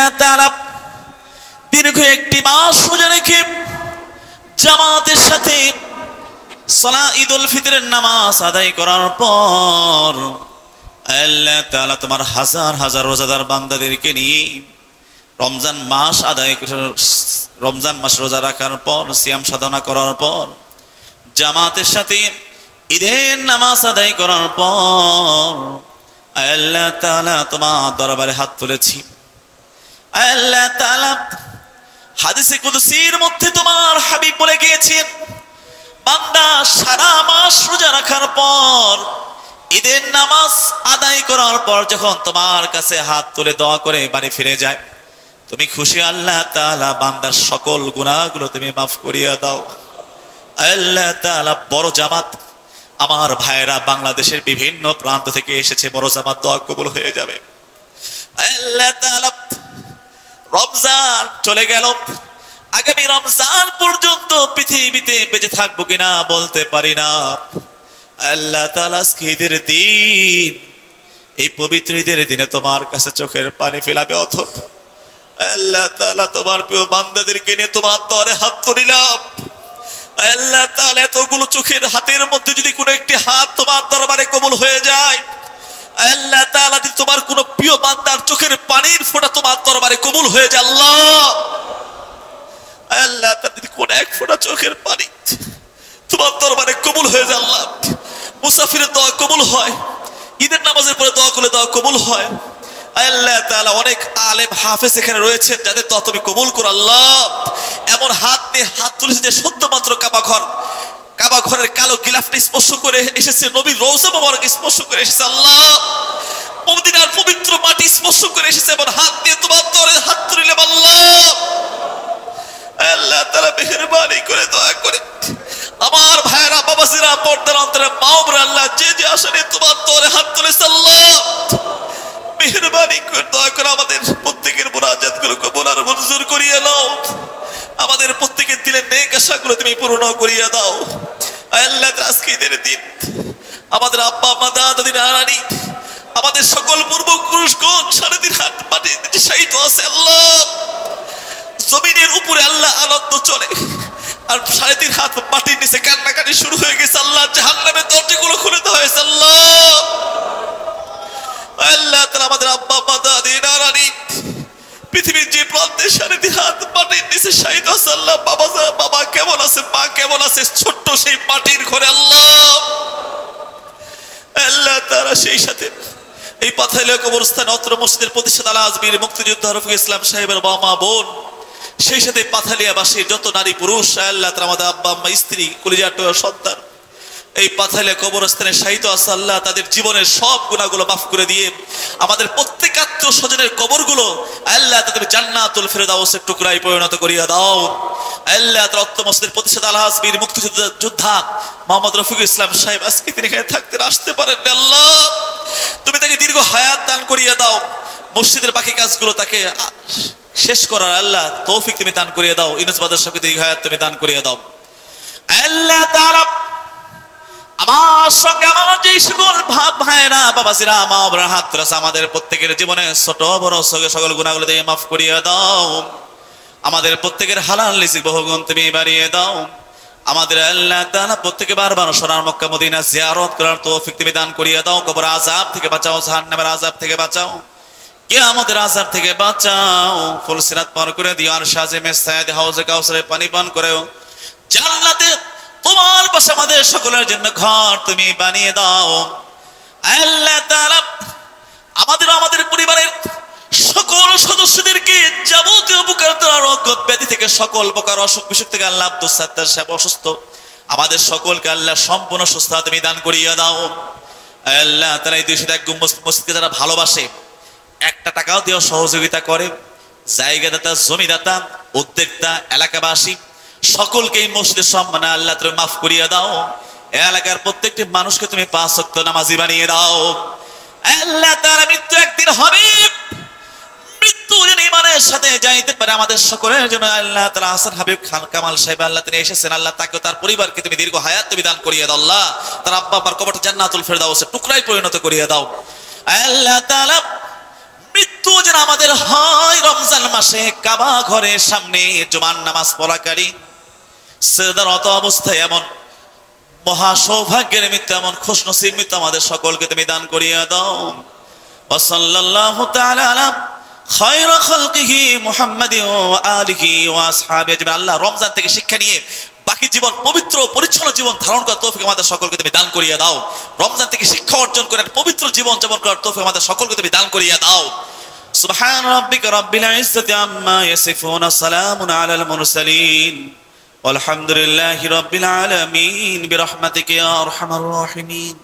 আল্লাহ তাআলা দীর্ঘ একটি মাস রোজা রেখে জামাতের সাথে সালাত ঈদুল ফিতরের নামাজ আদায় করার পর আল্লাহ তাআলা তোমার হাজার হাজার রোজাদার বান্দাদেরকে নিয়ে রমজান মাস আদায় রমজান মাস রোজা রাখার পর সিয়াম সাধনা করার পর জামাতের সাথে ঈদের নামাজ আদায় করার পর আল্লাহ তাআলা তোমার দরবারে হাত তুলেছি। আল্লাহ তাআলা হাদিসে কুদসির মধ্যে তোমার হাবিব বলে গিয়েছেন, বান্দা সারা মাস রোজা রাখার পর ঈদের নামাজ আদায় করার পর যখন তোমার কাছে হাত তুলে দোয়া করে বাড়ি ফিরে যায়, তুমি খুশি আল্লাহ তাআলা বান্দার সকল গুনাহগুলো তুমি মাফ করিয়ে দাও। আল্লাহ তাআলা বড় জামাত, আমার ভাইরা বাংলাদেশের বিভিন্ন প্রান্ত থেকে এসেছে, বড় জামাত দোয়া কবুল হয়ে যাবে। আল্লাহ তাআলা রমজান চলে গেল, আগামী রমজান পর্যন্ত পৃথিবীতে বেঁচে থাকবো কিনা বলতে পারি না। আল্লাহ তাআলা আজকে ঈদের দিন, এই পবিত্র ঈদের দিনে তোমার কাছে চোখের পানি ফেলাবে। অথচ আল্লাহ তাআলা তোমার প্রিয় বান্দাদেরকে নিয়ে তোমার দরে হাত তুলিলাম। আল্লাহ তাআলা এতগুলো চোখের হাতের মধ্যে যদি কোনো একটি হাত তোমার দরবারে কবুল হয়ে যায়, আল্লাহ তাআলা যদি তোমার কোনো প্রিয় বান্দার চোখের পানির ফোঁটা তোমার দরবারে কবুল হয়ে যায়, আল্লাহ তাআলা যদি কোনো এক ফোঁটা চোখের পানি তোমার দরবারে কবুল হয়ে যায়, আল্লাহ মুসাফিরের দোয়া কবুল হয়, ঈদের নামাজের পরে দোয়া করলে দোয়া কবুল হয়। আল্লাহ তাআলা অনেক আলেম হাফেজ এখানে রয়েছেন, যাদের দোয়া তুমি কবুল করো আল্লাহ। এমন হাত নিয়ে হাত তুলেছে যে শুধুমাত্র কাবা ঘরের কালো গিলাফটা স্পর্শ করে এসেছে, নবীর রওজা মোবারক স্পর্শ করে এসেছে আল্লাহ, মদিনার পবিত্র মাটি স্পর্শ করে এসেছে। এমন হাত দিয়ে তোমার দরে হাত তুলিলাম আল্লাহ। আল্লাহ তাআলা মেহেরবানি করে দয়া করে আমার ভাইরা বাবাজিরা পর্দার অন্তরে মা ও বোনেরা, আল্লাহ যে যে আসলে তোমার দরে হাত তুলেছে আল্লাহ, মেহেরবানি করে দয়া করে আমাদের প্রত্যেকের মুনাজাতগুলো কবুল আর মঞ্জুর করিয়ে নাও। আমাদের প্রত্যেকের দিলের নেক আশাগুলো তুমি পূরণ করিয়ে দাও। আল্লাহ আজকে ঈদের দিন আমাদের আব্বা আম্মা দাদা দাদি নানানি, আমাদের সকল পূর্বপুরুষগণ 3.5 হাত মাটির নিচে শায়িত আছে আল্লাহ। জমিনের উপরে আল্লাহ আনন্দ চলে, আর 3.5 হাত মাটির নিচে কান্নাকাটি শুরু হয়ে গেছে আল্লাহ। জাহান্নামের দরজাগুলো খুলে দেওয়া হয়েছে আল্লাহ। আল্লাহ তাআলা আমাদের আব্বা আম্মা দাদি নানানি পৃথিবীর যে প্রান্তে 3.5 হাত মাটির নিচে শায়িত আছে আল্লাহ, বাবা কেমন আছে, মা কেমন আছে, ছোট্ট সেই মাটির ঘরে আল্লাহ। আল্লাহ তাআলা সেই সাথে এই পাথাইলিয়া কবরস্থান অত্র মসজিদের প্রতিষ্ঠাতা আল আজমির মুক্তিযোদ্ধা রফিক ইসলাম সাহেবের বাবা মা বোন, সেই সাথে পাথালিয়াবাসীর যত নারী পুরুষ, আল্লাহ তাআলা আমাদের আব্বা আম্মা স্ত্রী কলিজার টুকরা সন্তান এই পাথালিয়া কবরস্থানে শায়িত আছে আল্লাহ, তাদের জীবনের সব গুনাহগুলো মাফ করে দিয়ে আমাদের প্রত্যেক আত্মীয় স্বজনের কবরগুলো আল্লাহ তাদের জান্নাতুল ফেরদাউসের টুকরায় পরিণত করিয়া দাও। আল্লাহ তাআলা অত্র মসজিদের প্রতিষ্ঠাতা আল আজমির মুক্তিযোদ্ধা মোহাম্মদ রফিক ইসলাম সাহেব আজকে তিনি এখানে থাকতে আসতে পারেন আল্লাহ, তুমি তাকে দীর্ঘ হায়াত দান করিয়া দাও। মসজিদের বাকি কাজগুলো তাকে শেষ করার আল্লাহ তৌফিক তুমি দান করিয়ে দাও। ইউনুস বাদশাহকে দীর্ঘ হায়াত তুমি দান করিয়ে দাও। আল্লাহ তাআলা আমার সঙ্গে আমার যে সকল ভাইরা বাবাজিরা মা বোনেরা হাত তুলেছে, আমাদের প্রত্যেকের জীবনে ছোট বড় সকল গুনাহগুলো দিয়ে মাফ করিয়ে দাও। আমাদের প্রত্যেকের হালাল রিজিক বহুগুণ তুমি বাড়িয়ে দাও। আমাদের আল্লাহ তাআলা প্রত্যেকে বারবার সোনার মক্কা মদিনা জিয়ারত করার তৌফিক তুমি দান করিয়ে দাও। কবর আযাব থেকে বাঁচাও, জাহান্নামের আযাব থেকে বাঁচাও, কিয়ামতের আযাব থেকে বাঁচাও। ফুল সিরাত পার করে দিও, আর শাজিমে সায়াদ হাউজে কাউসারে পানি পান করেও জান্নাতে তোমার পাশে আমাদের সকলের জন্য ঘর তুমি বানিয়ে দাও। আল্লাহ তাআলা আমাদের পরিবারের সকল সদস্যদেরকে যাবতীয় প্রকার রোগ ব্যাধি থেকে, সকল প্রকার অসুখ বিসুখ থেকে আল্লাহ আব্দুল সাত্তার সাহেব অসুস্থ, আমাদের সকলকে আল্লাহ সম্পূর্ণ সুস্থতা তুমি দান করিয়ে দাও। আল্লাহ তাআলা এই 201 গম্বুজ মসজিদকে যারা ভালোবাসে, একটা টাকাও দিয়ে সহযোগিতা করে, জায়গাদাতা, জমিদাতা, উদ্যোক্তা, এলাকাবাসী সকলকে এই মসজিদের সম্মানে আল্লাহ তুমি মাফ করিয়ে দাও। এলাকার প্রত্যেকটি মানুষকে তুমি 5 ওয়াক্ত নামাজি বানিয়ে দাও। আল্লাহ তাআলা মৃত্যু একদিন হবে, মৃত্যু যেন ঈমানের সাথে যাইতে পারে আমাদের সকলের জন্য আল্লাহ তাআলা হাসান হাবিব খান কামাল সাহেব আল্লাহ তিনি এসেছেন, আল্লাহ তাকে তার পরিবারকে তুমি দীর্ঘ হায়াত তুমি দান করিয়ে দাও। আল্লাহ তার আব্বা আম্মার কবরটা জান্নাতুল ফেরদাউসের টুকরায় পরিণত করিয়ে দাও। আল্লাহ তাআলা মৃত্যু যেন আমাদের হয় রমজান মাসে কাবা ঘরের সামনে জুমার নামাজ পড়াকারী সিজদারত অবস্থায় এমন মহা সৌভাগ্যের মৃত্যু, এমন খুশনসিব মৃত্যু আমাদের সকলকে তুমি দান করিয়া দাও। ওয়া সাল্লাল্লাহু তাআলা আলা খায়রা খালকিহি মুহাম্মাদিন ওয়া আলিহি ওয়া আসহাবিহি আজমাইন। আল্লাহ রমজান থেকে শিক্ষা নিয়ে বাকি জীবন পবিত্র পরিচ্ছন্ন জীবন ধারণ করার তৌফিক আমাদের সকলকে তুমি দান করিয়া দাও। রমজান থেকে শিক্ষা অর্জন করে পবিত্র জীবন যাপন করার তৌফিক আমাদের সকলকে তুমি দান করিয়া দাও। সুবহান রাব্বিকা রাব্বিল ইজ্জাতি আম্মা ইয়াসিফুন, সালামুন আলাল মুরসালিন, والحمد لله رب العالمين برحمتك يا أرحم الراحمين।